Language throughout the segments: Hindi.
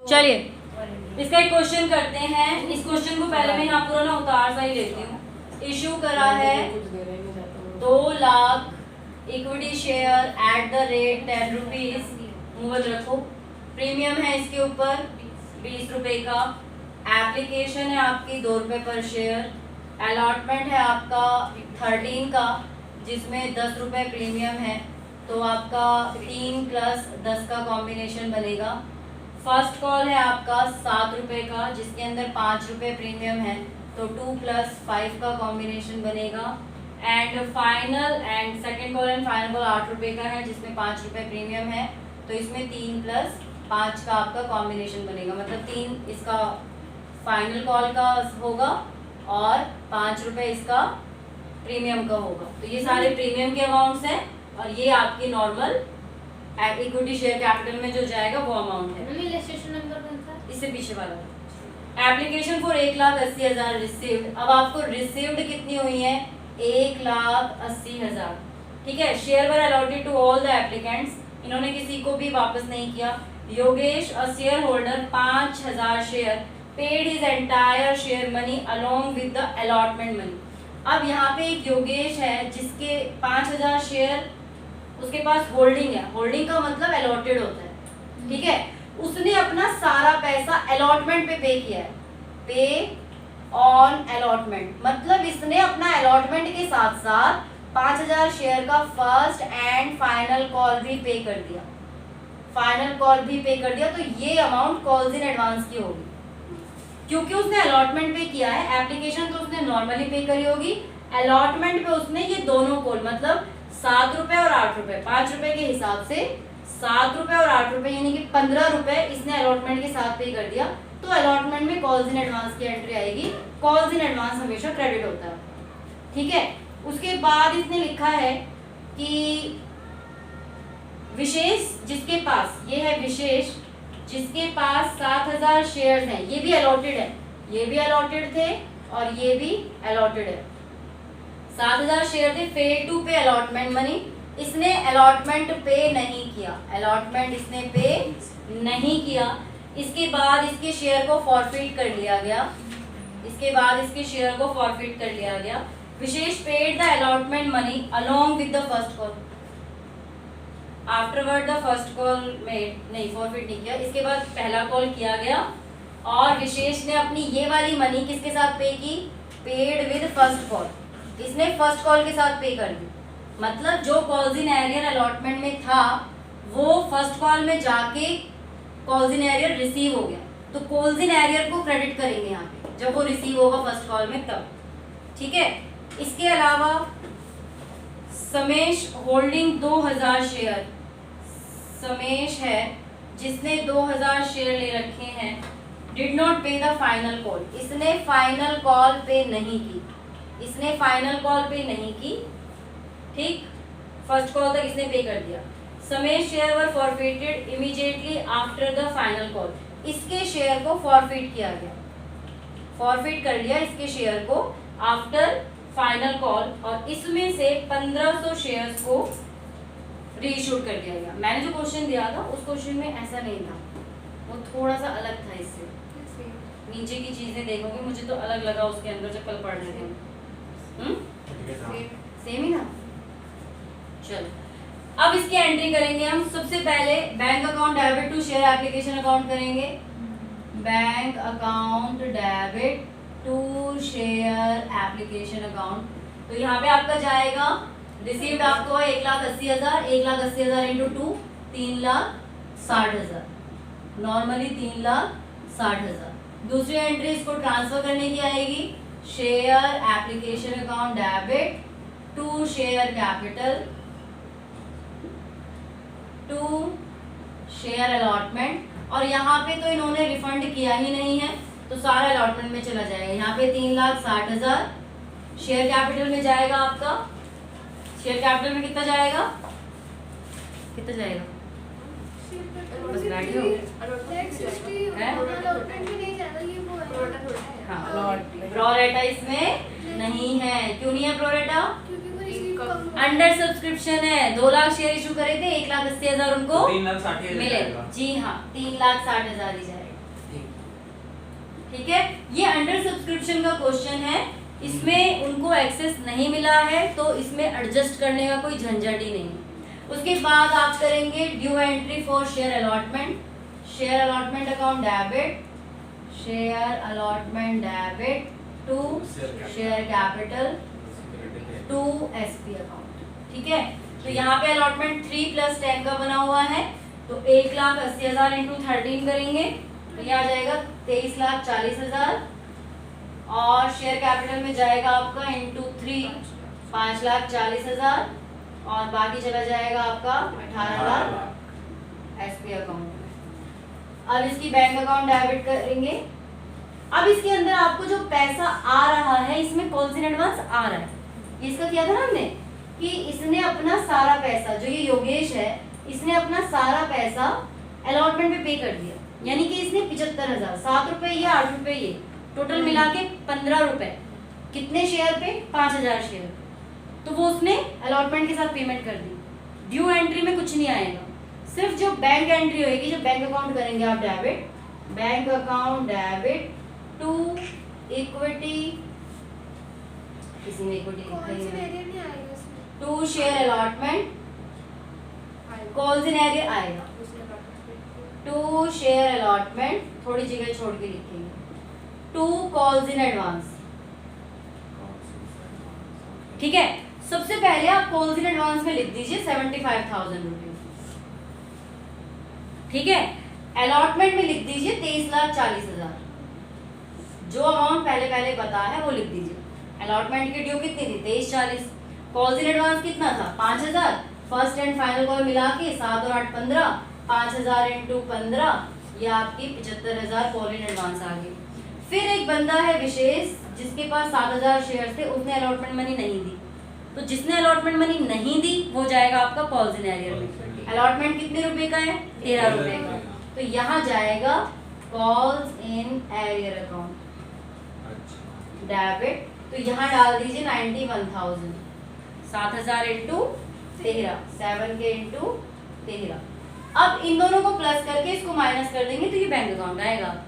चलिए इसका एक क्वेश्चन करते हैं। इस क्वेश्चन को पहले मैं यहाँ पूरा ना उतार सा ही लेती हूँ। इशू करा है 2 lakh equity share at the rate 10 rupees, movable रखो। प्रीमियम है इसके ऊपर 20 रुपए का। एप्लीकेशन है आपकी 2 रुपए पर शेयर। अलॉटमेंट है आपका 13 का, जिसमें 10 रुपए प्रीमियम है, तो आपका 3 + 10 का कॉम्बिनेशन बनेगा। फर्स्ट कॉल है आपका 7 रुपए का, जिसके अंदर 5 रुपए प्रीमियम है, तो 2 + 5 का कॉम्बिनेशन बनेगा। And final and second call and final call 8 रुपए का है, जिसमें 5 रुपए प्रीमियम है, तो इसमें 3 + 5 का आपका कॉम्बिनेशन बनेगा। मतलब 3 इसका फाइनल कॉल का होगा और 5 रुपए इसका प्रीमियम का होगा। तो ये सारे प्रीमियम के अमाउंट्स हैं और ये आपकी नॉर्मल इक्विटी शेयर कैपिटल में जो जाएगा वो अमाउंट है। रजिस्ट्रेशन नंबर कौन सा? इससे पीछे वाला। Application for 1,80,000 received. अब आपको रिसीव्ड कितनी हुई है? 1,80,000। ठीक है। Share were allotted to all the applicants. इन्होंने किसी को भी वापस नहीं किया। Yogesh a shareholder 5,000 share paid his entire share money along with the allotment money. अब यहाँ पे एक योगेश है जिसके 5,000 शेयर उसके पास होल्डिंग है। होल्डिंग का मतलब अलॉटेड होता है। ठीक है। उसने अपना सारा पैसा अलॉटमेंट पे किया है। पे ऑन अलॉटमेंट मतलब इसने अपना अलॉटमेंट के साथ साथ 5,000 शेयर का फर्स्ट एंड फाइनल कॉल भी पे कर दिया। फाइनल कॉल भी पे कर दिया, तो ये अमाउंट कॉल्स इन एडवांस की होगी क्योंकि उसने अलॉटमेंट पे किया है। एप्लीकेशन तो उसने नॉर्मली पे करी होगी, अलॉटमेंट पे उसने ये दोनों कॉल मतलब 7 रुपए और 8 रुपए, 5 रुपए के हिसाब से 7 रुपए और 8 रुपए यानी कि 15 रुपए इसने अलॉटमेंट के साथ पे कर दिया। तो अलॉटमेंट में कॉल्स इन एडवांस की एंट्री आएगी। कॉल्स इन एडवांस हमेशा क्रेडिट होता है। ठीक है। उसके बाद इसने लिखा है कि विशेष जिसके पास, ये है विशेष जिसके पास 7,000 शेयर्स हैं, ये भी अलॉटेड है, ये भी अलॉटेड थे और ये भी अलॉटेड है। 7,000 शेयर थे, फेल टू पे अलॉटमेंट मनी। इसने अलॉटमेंट पे नहीं किया, अलॉटमेंट इसने पे नहीं किया। इसके बाद इसके शेयर को फॉरफिट कर लिया गया। इसके बाद इसके शेयर को फॉरफिट कर लिया गया। Vishesh paid the allotment money along with the first call. Afterward the first call में नहीं फॉरफिट नहीं किया। इसके बाद पहला कॉल किया गया और विशेष ने अपनी ये वाली मनी किसके साथ पे की? Paid with first call. इसने फर्स्ट कॉल के साथ पे कर दी। मतलब जो कॉल्स इन एरियर अलॉटमेंट में था वो फर्स्ट कॉल में जाके कॉल्स इन एरियर रिसीव हो गया, तो कॉल्स इन एरियर को क्रेडिट करेंगे यहाँ पे जब वो रिसीव होगा फर्स्ट कॉल में तब। ठीक है। इसके अलावा समेश होल्डिंग 2,000 शेयर, समेश है जिसने 2,000 शेयर ले रखे हैं, डिड नॉट पे द फाइनल कॉल। इसने फाइनल कॉल पे नहीं की, इसने फाइनल कॉल पे नहीं की। ठीक। फर्स्ट कॉल तक इसने पे कर दिया। Samesh share were forfeited immediately after the final call. इसके शेयर को फॉरफिट किया गया, फॉरफिट कर लिया इसके शेयर को आफ्टर फाइनल कॉल और इसमें से 1500 शेयर्स को रीइश्यूड कर दिया गया। मैंने जो क्वेश्चन दिया था उस क्वेश्चन में ऐसा नहीं था, वो थोड़ा सा अलग था इससे। नीचे की चीजें देखोगे मुझे तो अलग लगा उसके अंदर जब कल पढ़ रहे थे। सेम ही ना। चलो अब इसकी एंट्री करेंगे हम। सबसे पहले bank account debit to share application account करेंगे। Bank account debit to share application account. तो यहाँ पे आपका जाएगा रिसीव्ड आपको 1,80,000, 1,80,000 इंटू 2 3,60,000, नॉर्मली 3,60,000। दूसरी एंट्री इसको ट्रांसफर करने की आएगी। Share application account debit to share capital to share allotment. और यहाँ पे तो इन्होंने रिफंड किया ही नहीं है तो सारा अलॉटमेंट में चला जाएगा। यहाँ पे 3,60,000 शेयर कैपिटल में जाएगा आपका। शेयर कैपिटल में कितना जाएगा? कितना जाएगा? बस बैठे हो प्रोरेटा इसमें नहीं है। क्यों नहीं है प्रोरेटा? अंडर सब्सक्रिप्शन है। 2 लाख शेयर इशू करे थे, 1,80,000 उनको 3,60,000 मिले। जी हाँ, 3,60,000 ही जाएगा। ठीक है, ये अंडर सब्सक्रिप्शन का क्वेश्चन है, इसमें उनको एक्सेस नहीं मिला है तो इसमें एडजस्ट करने का कोई झंझट ही नहीं। उसके बाद आप करेंगे due entry for share allotment, share allotment account debit, share allotment debit to share capital to SP account. ठीक है, तो यहाँ पे अलॉटमेंट 3 + 10 का बना हुआ है, तो 1,80,000 इंटू 13 करेंगे तो ये आ जाएगा 23,40,000, और शेयर कैपिटल में जाएगा आपका इंटू 3 5,40,000, और बाकी चला जाएगा आपका 18,00,000 एसपी अकाउंट में। अब इसकी बैंक अकाउंट डेबिट करेंगे। अब इसके अंदर आपको जो पैसा आ रहा है, इसमें कॉल्स इन एडवांस आ रहा है, इसका किया था ना हमने कि इसने अपना सारा पैसा, जो ये योगेश है, इसने अपना सारा पैसा अलॉटमेंट पे पे कर दिया, यानी कि इसने 75,000, 7 रुपए ये 8 रुपए ये, टोटल मिला के 15 रुपए, कितने शेयर पे? 5,000 शेयर, तो वो उसने अलॉटमेंट के साथ पेमेंट कर दी। ड्यू एंट्री में कुछ नहीं आएगा, सिर्फ जो बैंक एंट्री होगी, जो बैंक अकाउंट करेंगे आप debit, bank account debit to equity, किसी में equity to share allotment, calls in arrear आएगा, टू शेयर अलॉटमेंट, थोड़ी जगह छोड़ के लिखेंगे, टू कॉल्स इन एडवांस। ठीक है, सबसे पहले आप कॉल्स इन एडवांस में लिख दीजिए 75,000 रुपीज। ठीक है, अलॉटमेंट में लिख दीजिए 23,40,000, जो अमाउंट पहले बता है वो लिख दीजिए। अलॉटमेंट की ड्यू कितनी थी? 23,40। कॉल्स इन एडवांस कितना था? 5,000। फर्स्ट एंड फाइनल कॉल मिला के 7 और 8 15, 5,000 इंटू 15, ये आपकी 75,000 कॉल इन एडवांस आ गई। फिर एक बंदा है विशेष, जिसके पास 7,000 शेयर थे, उसने अलॉटमेंट मनी नहीं दी, तो जिसने अलॉटमेंट मनी नहीं दी वो जाएगा आपका कॉल्स इन एरियर में। अलॉटमेंट कितने रुपए का है? 13 रुपए का, तो यहाँ जाएगा calls in arrear account debit, तो यहाँ डाल दीजिए 91,000, 7,000 इंटू 13, 7 के इंटू 13। अब इन दोनों को प्लस करके इसको माइनस कर देंगे तो ये बैंक अकाउंट आएगा आपका।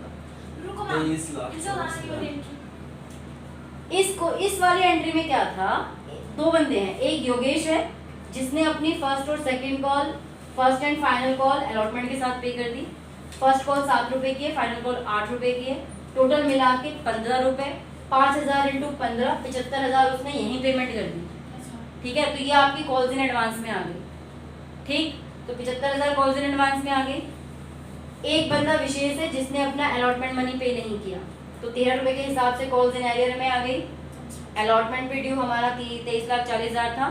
इसको इस वाली एंट्री में क्या था? 2 बंदे हैं, एक योगेश है जिसने अपनी फर्स्ट और second call, first and final call allotment के साथ पे कर दी। फर्स्ट कॉल 7 रुपए की है, फाइनल कॉल 8 रुपए की है, टोटल मिला के 15 रुपए, 5,000 इंटू 15, 75,000 उसने यहीं पेमेंट कर दी। ठीक है, तो ये आपकी कॉल्स इन एडवांस में आ गई। ठीक, तो 75,000 कॉल्स इन एडवांस में आ गई। एक बंदा विशेष है जिसने अपना अलॉटमेंट मनी पे नहीं किया, तो 13 रुपए के हिसाब से कॉल्स इन एरियर में आ गई। अलॉटमेंट पे ड्यू हमारा 23,40,000 था।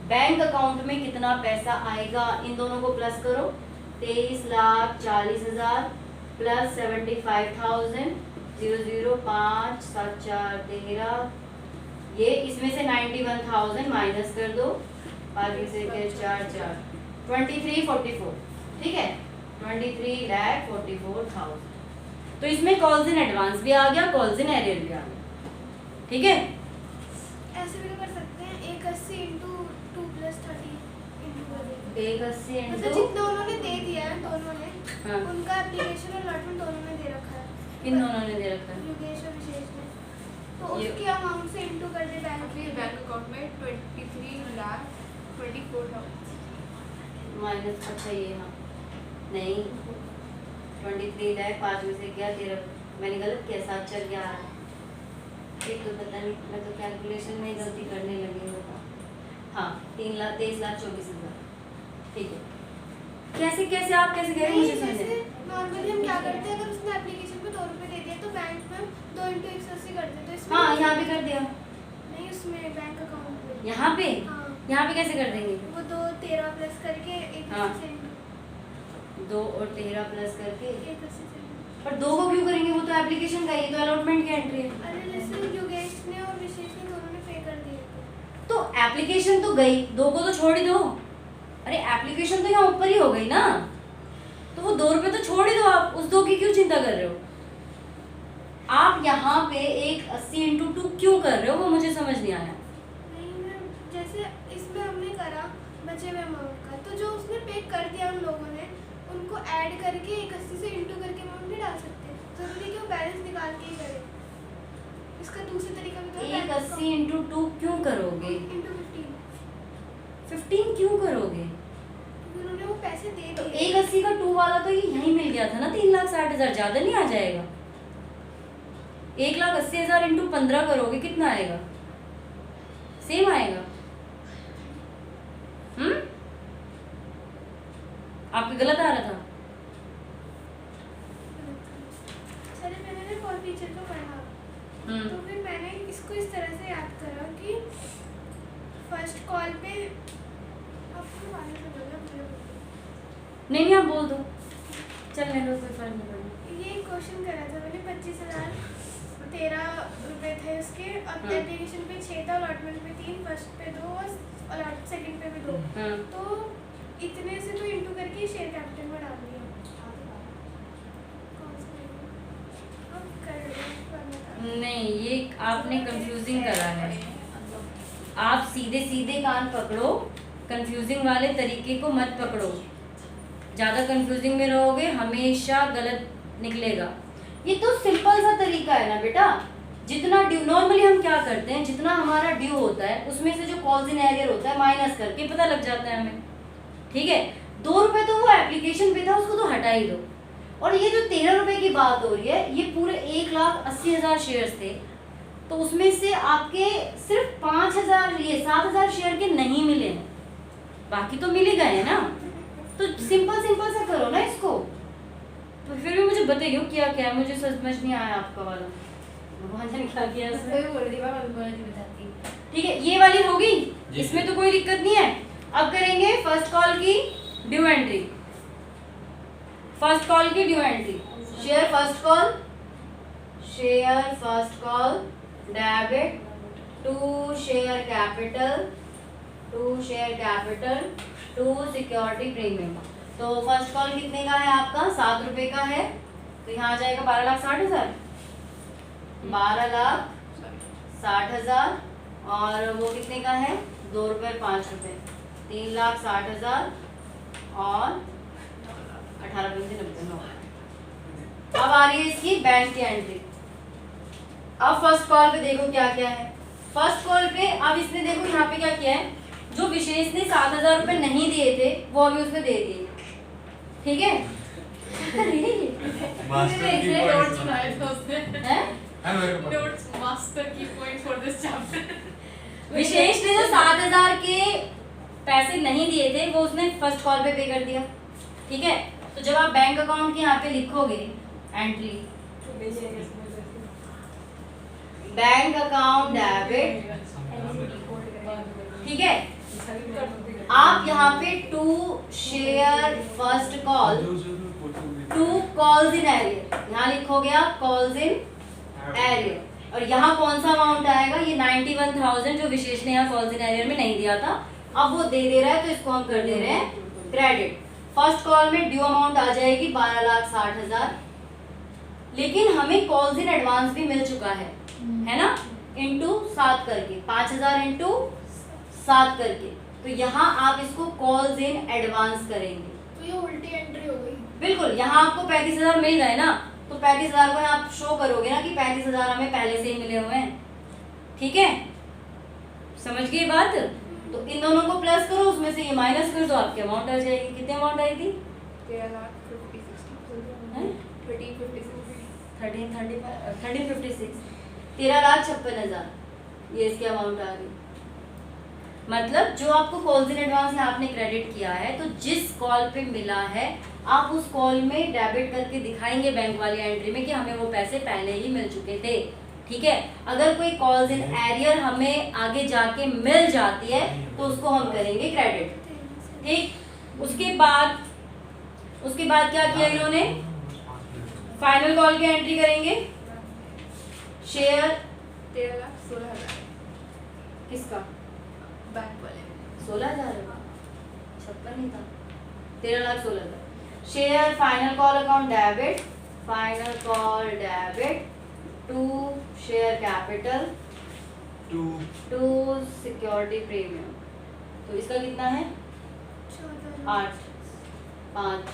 बैंक अकाउंट में कितना पैसा आएगा? इन दोनों को प्लस करो, 23,40,000 प्लस 75,000, 0 5 7 4 13, ये इसमें से 91,000 माइनस कर दो, बाकी से 4 4 23,44। ठीक है, 23,44,000। तो इसमें कॉल्स इन एडवांस भी आ गया, कॉल्स इन एरियर भी आ गया। ठीक है, ऐसे भी तो कर सकते हैं, 180 इंटू 2 + 30 इंटू 180 मतलब जितना उन्होंने दे दिया है दोनों ने, हाँ। उनका एप्लीकेशन और अलॉटमेंट दोनों ने दे रखा है। किन दोनों ने दे रखा है? योगेश और विशेष ने, तो उसके अमाउंट से इंटू कर दे बैंक अकाउंट में 23,24,000 माइनस। अच्छा ये हाँ नहीं, 23 लाख 5 में से क्या 13, मैंने गलत किया, 7 चल गया। एक तो पता नहीं, मैं तो कैलकुलेशन में ही गलती करने लगी होता। हाँ, 23,24,000। ठीक है, कैसे कैसे आप कैसे कह रहे हैं मुझे समझे। नॉर्मली हम क्या करते हैं, अगर उसने एप्लीकेशन पे 2 रुपए दे दिए तो बैंक में 2 × 180 कर देते हैं। इसमें हाँ, यहाँ पे कर दिया। नहीं, उसमें बैंक अकाउंट में यहाँ पे? हाँ, यहाँ पे कैसे कर देंगे? वो 2 13 प्लस करके 180 से 2 और 13 प्लस करके 180 से। पर 2 को क्यों करेंगे? वो तो एप्लीकेशन का, ये तो अलॉटमेंट की एंट्री है। अरे जैसे योगेश ने और विशेष ने दोनों ने पे कर दिए तो एप्लीकेशन तो गई, 2 को तो छोड़ ही दो। अरे एप्लीकेशन तो यहाँ ऊपर ही हो गई ना, तो वो 2 रुपए तो छोड़ ही दो, आप उस 2 की क्यों चिंता कर रहे हो? आप यहाँ पे एक 80 इंटू 2 क्यों कर रहे हो, वो मुझे समझ नहीं आया। नहीं मैम, जैसे इसमें हमने करा बचे हुए अमाउंट का, तो जो उसने पे कर दिया उन लोगों ने, उनको ऐड करके 180 से इंटू करके अमाउंट नहीं डाल सकते, जरूरी कि वो बैलेंस निकाल के ही करें। 80 इंटू 2 क्यों करोगे? इंटू 15 क्यों करोगे? उन्होंने वो पैसे दे तो दिए। 180 का 2 वाला तो ये यहीं मिल गया था ना, 3,60,000 ज्यादा नहीं आ जाएगा? 1,80,000 इंटू 15 करोगे कितना आएगा? सेम आएगा। आपके गलत आ रहा था? सर मैंने फॉर फीचर को पढ़ा, तो फिर मैंने इसको इस तरह से याद करा कि फर्स्ट कॉल पे आपको आगे से बोला मुझे नहीं आप बोल दो, चल ले लो, कोई फर्क नहीं पड़ना। ये क्वेश्चन करा था मैंने 25,013 रुपए थे उसके। अब हाँ। एप्लीकेशन पे 6 था, अलॉटमेंट पे 3, फर्स्ट पे 2 और सेकंड पे भी 2। हाँ। तो इतने से तो इंटू करके शेयर कैपिटल में डाल दिया। कौन सा अब कर रहे नहीं, ये आपने कंफ्यूजिंग करा है। आप सीधे सीधे कान पकड़ो, कंफ्यूजिंग वाले तरीके को मत पकड़ो। ज़्यादा कंफ्यूजिंग में रहोगे हमेशा गलत निकलेगा। ये तो सिंपल सा तरीका है ना बेटा। जितना ड्यू, नॉर्मली हम क्या करते हैं, जितना हमारा ड्यू होता है उसमें से जो कॉल्स इन एरियर होता है माइनस करके पता लग जाता है हमें। ठीक है, 2 रुपए तो वो एप्लीकेशन पे था, उसको तो हटा ही दो। और ये जो 13 रुपए की बात हो रही है, ये पूरे 1,80,000 शेयर्स थे, तो उसमें से आपके सिर्फ 5,000 ये 7,000 शेयर के नहीं मिले हैं, बाकी तो मिल ही गए हैं ना। तो सिंपल सिंपल सा करो ना इसको। तो फिर भी मुझे बताइए क्या क्या है, मुझे समझ नहीं आया आपका वाला। भगवान जाने क्या किया इसमें। ठीक है, ये वाली होगी, इसमें तो कोई दिक्कत नहीं है। अब करेंगे फर्स्ट कॉल की ड्यू एंट्री। फर्स्ट कॉल की due entry, share first call, share first call debit to share capital, to share capital to security premium. तो फर्स्ट कॉल कितने का है आपका? 7 रुपए का है, तो यहाँ आ जाएगा 12,60,000, 12,60,000। और वो कितने का है? 2 रुपये 5 रुपये, 3,60,000 और 18,90। अब आ रही है इसकी बैंक की एंट्री। अब फर्स्ट कॉल पे देखो क्या क्या है। फर्स्ट कॉल पे अब इसने देखो यहाँ पे क्या किया है, जो विशेष ने 7,000 रुपये नहीं दिए थे वो अभी उसने दे दिए। ठीक है, मास्टर की नोट्स पॉइंट बनाए थे उसने। हैं? नोट्स मास्टर की पॉइंट फॉर दिस चैप्टर। विशेष ने जो 7,000 के पैसे नहीं दिए थे वो उसने फर्स्ट कॉल पे कर दिया। ठीक है, तो जब आप बैंक अकाउंट के यहाँ पे लिखोगे एंट्री, बैंक अकाउंट डेबिट, ठीक है, आप यहाँ पे to share first call to calls in arrear यहाँ लिखोगे आप, कॉल्स इन एरियर। और यहाँ कौन सा अमाउंट आएगा? ये 91,000 जो विशेष ने यहाँ कॉल्स इन एरियर में नहीं दिया था, अब वो दे रहा है, तो इसको हम कर दे रहे हैं क्रेडिट। फर्स्ट कॉल में ड्यू अमाउंट आ जाएगी 12,60,000, लेकिन हमें कॉल्स इन एडवांस भी मिल चुका है ना, इंटू 7 करके, 5,000 इंटू 7 करके। तो यहाँ आप इसको कॉल्स इन एडवांस करेंगे। तो ये उल्टी एंट्री हो गई। बिल्कुल, यहाँ आपको 35,000 मिल गए ना, तो 35,000 को आप शो करोगे ना कि 35,000 हमें पहले से ही मिले हुए हैं। ठीक है, समझ गए बात? तो इन दोनों को प्लस करो, उसमें से ये माइनस कर दो, आपकी अमाउंट आ जाएगी। कितनी अमाउंट आई थी? 13,56,000, 13,56,000 ये इसकी अमाउंट आ गई। मतलब जो आपको कॉल्स इन एडवांस है आपने क्रेडिट किया है, तो जिस कॉल पे मिला है आप उस कॉल में डेबिट करके दिखाएंगे बैंक वाली एंट्री में कि हमें वो पैसे पहले ही मिल चुके थे। ठीक है, अगर कोई कॉल्स इन एरियर हमें आगे जाके मिल जाती है तो उसको हम करेंगे क्रेडिट। ठीक, उसके बाद क्या किया इन्होंने? फाइनल कॉल की एंट्री करेंगे। शेयर 13,16,000 किसका? बैंक वाले 16,000 56 नहीं था, 13,16,000। Share final call account debit, final call debit to share capital to security premium. तो इसका कितना है? 8, 5,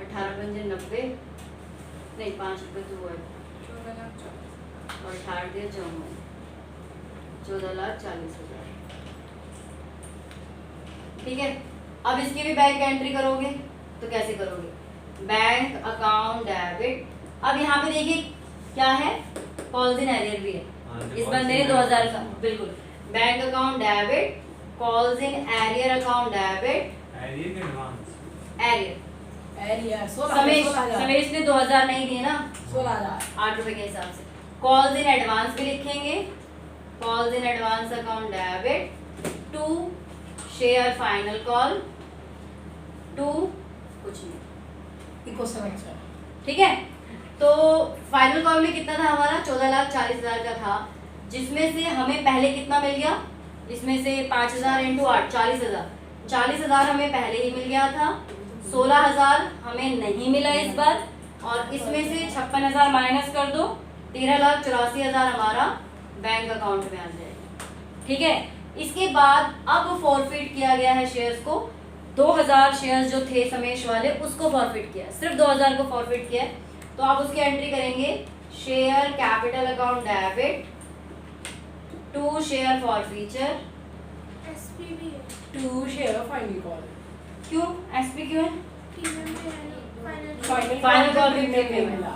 18 पंजे 90, नहीं 5 रुपये तो वो है, 14,000 और 18 दिए 54, 14,40,000। ठीक है, अब इसकी भी बैंक एंट्री करोगे तो कैसे करोगे? Bank account debit. अब यहाँ पे देखिए क्या है, कॉल्स इन एरियर भी है। इस बंदे ने 2000 का, बिल्कुल। Bank account debit, calls in arrear account debit, arrear Samesh ने 2000 नहीं दिए ना, 8 रुपए के हिसाब से। कॉल्स इन एडवांस भी लिखेंगे, calls in advance account debit to share final call to कुछ नहीं, ठीक है। तो फाइनल कॉल में कितना था हमारा? 14,40,000 का था, जिसमें से हमें पहले कितना मिल गया? इसमें से 5,000 इंटू 8 40,000, 40,000 हमें पहले ही मिल गया था। 16,000 हमें नहीं मिला इस बार, और इसमें से 56,000 माइनस कर दो, 13,84,000 हमारा बैंक अकाउंट में आ जाएगा। ठीक है, इसके बाद अब फॉरफिट किया गया है शेयर्स को। 2,000 शेयर्स जो थे समेश वाले उसको फॉरफिट किया, सिर्फ 2,000 को फॉरफिट किया है। तो आप उसकी एंट्री करेंगे, share capital account debit to share forfeiture SP भी है, टू शेयर फाइनल कॉल। क्यों एसपी क्यों है? प्रीमियम भी है, फाइनल कॉल भी प्रीमियम है,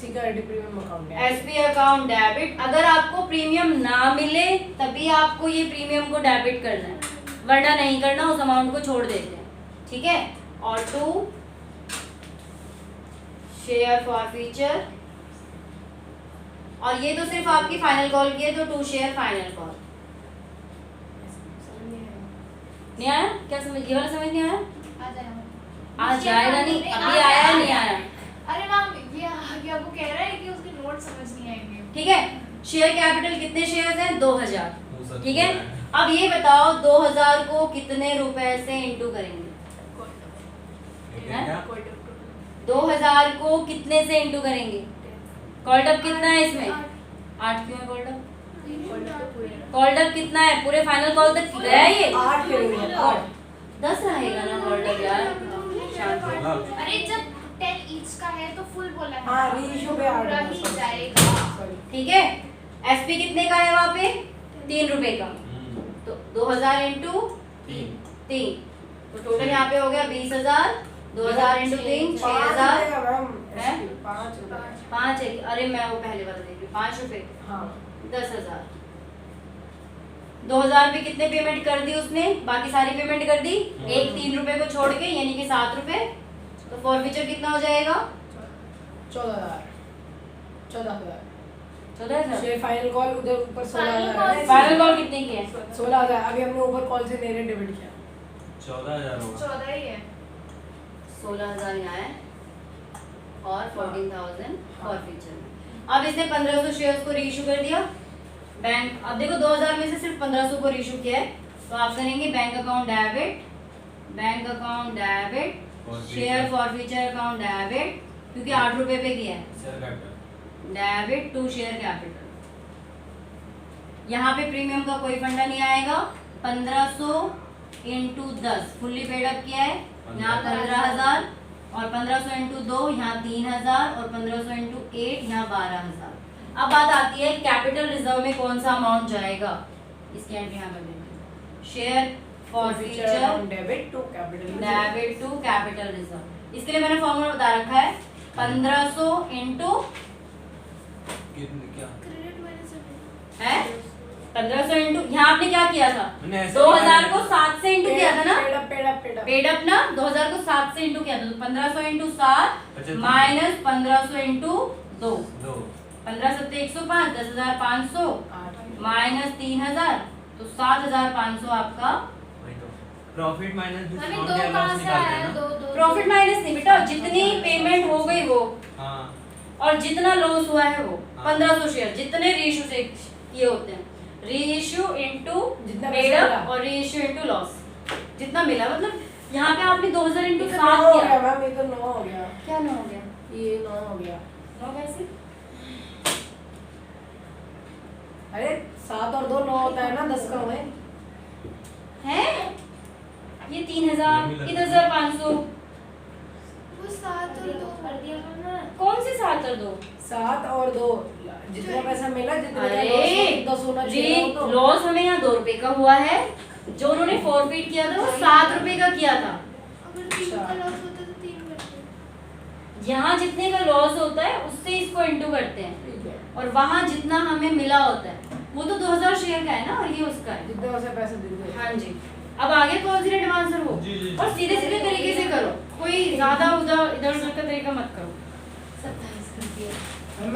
सिक्योरिटी प्रीमियम अकाउंट है। SP account debit. अगर आपको प्रीमियम ना मिले तभी आपको ये प्रीमियम को डेबिट करना है, वरना नहीं करना, उस अमाउंट को छोड़ देते हैं। ठीक है, और टू शेयर फॉरफीचर, और ये तो सिर्फ आपकी फाइनल कॉल की है, तो टू शेयर फाइनल कॉल। नहीं आया क्या समझ? ये वाला समझ नहीं आया? आ जाएगा नहीं, अभी आया नहीं आया। अरे मैम ये आगे आपको कह रहा है कि उसके नोट समझ नहीं आएंगे। ठीक है, शेयर कैपिटल कितने शेयर्स हैं? 2,000। ठीक है, अब ये बताओ 2,000 को कितने रुपए से इंटू करेंगे? 2,000 को कितने से इंटू करेंगे? कॉल्डअप कितना है इसमें? 8 क्यों है कॉल्डअप? कॉल्डअप कितना है? पूरे फाइनल कॉल तक गया ये? 8 करेंगे, 8 10 रहेगा ना कॉल्डअप यार। शांत हो। अरे जब 10 ईच का है तो फुल बोला है। हाँ, रेशियो पे 8 पूरा ही जाएगा। सॉरी। ठीक है, एसपी कितने का है वहाँ पे? 3 रुपए का। तो 2,000 इंटू 3, तो टोटल यहाँ पे हो गया 20,000। 2,000 इंटू 3 6,000। है? 5 है, अरे मैं वो पहले वाला देख रही हूँ। 5 रुपए, हाँ 10,000। 2,000 पे कितने पेमेंट कर दी उसने? बाकी सारी पेमेंट कर दी, एक 3 रुपए को छोड़ के, यानी कि 7 रुपए। तो फॉरफीचर कितना हो जाएगा? 14,000 14,000। शेयर फाइनल कॉल उधर ऊपर 16,000 है। फाइनल कॉल कितने की है? 16,000 अभी हमने ऊपर कॉल से मेरे डेबिट किया। 14,000 होगा। 14 ही है। 16,000 यहाँ है और 14,000 फॉरफीचर में। अब इसने 1,500 शेयर्स को रीइश्यू कर दिया बैंक। अब देखो 2,000 में से सिर्फ 1,500 को रीइश्यू किया है, तो आप करेंगे bank account debit, bank account debit, share forfeiture account debit, क्योंकि 8 रुपए पे किया है, share capital debit to share capital. यहाँ पे प्रीमियम का कोई फंडा नहीं आएगा। 1,500 इंटू 10 फुल्ली पेड अप किया है, यहाँ 15,000, और 1,500 इंटू 2 यहाँ 3,000, और 1,500 इंटू 8 यहाँ 12,000। अब बात आती है कैपिटल रिजर्व में कौन सा अमाउंट जाएगा, इसकी एंट्री यहाँ कर देंगे। Share forfeiture debit to capital reserve. इसके लिए मैंने फॉर्मूला बता रखा है, 1,500 इंटू क्या क्रेडिट मैनेजर है 1,500 इंटू, यहाँ आपने क्या किया था? मैंने ऐसे 2,000 को 7 से इंटू किया था ना, पेड अप पेड अप ना, 2,000 को 7 से इंटू किया था, तो 1,500 इंटू 7 माइनस 1,500 इंटू 2, 15 7 105, 10,500 माइनस 3,000, तो 7,500 आपका प्रॉफिट माइनस हमें डिस्काउंट 2 या कहाँ लॉस से निकालते आया? हैं ना। 2 प्रॉफिट माइनस नहीं बेटा, जितनी पेमेंट हो गई वो हाँ और जितना लॉस हुआ है वो। हाँ। 1,500 शेयर जितने रीइश्यू से किए होते हैं, रीइश्यू इनटू जितना पेड पैसा अप मिला। और रीइश्यू इनटू लॉस, जितना मिला। मतलब यहाँ पे आपने 2,000 इंटू 7 हो किया। गया मैम, ये तो 9 हो गया, क्या 9 हो गया? ये 9 हो गया। 9 कैसे? अरे 7 और 2 9 होता है ना, 10 का हुए हैं? ये 3,000, ये 10,500, वो 7 और 2 कर दिया ना। कौन से 7 और 2? 7 और 2 जितना पैसा मिला जितने का अरे 10 होना जी चाहिए वो तो। लॉस हमें यहाँ 2 रुपए का हुआ है, जो उन्होंने फॉरफिट किया था वो 7 रुपए का किया था। अगर 3 का लॉस होता तो 3 करते। यहाँ जितने का लॉस होता है उससे इसको इंटू करते हैं, ठीक है, और वहाँ जितना हमें मिला होता है वो तो 2000 शेयर का है ना, और ये उसका है। जितना उसे पैसे दे दो। हाँ जी, अब आगे पॉजिटिव आंसर हो जी, जी। और सीधे सीधे तरीके से करो, कोई ज्यादा उधर इधर उधर का तरीका मत करो। 27 कर दिया। मैंने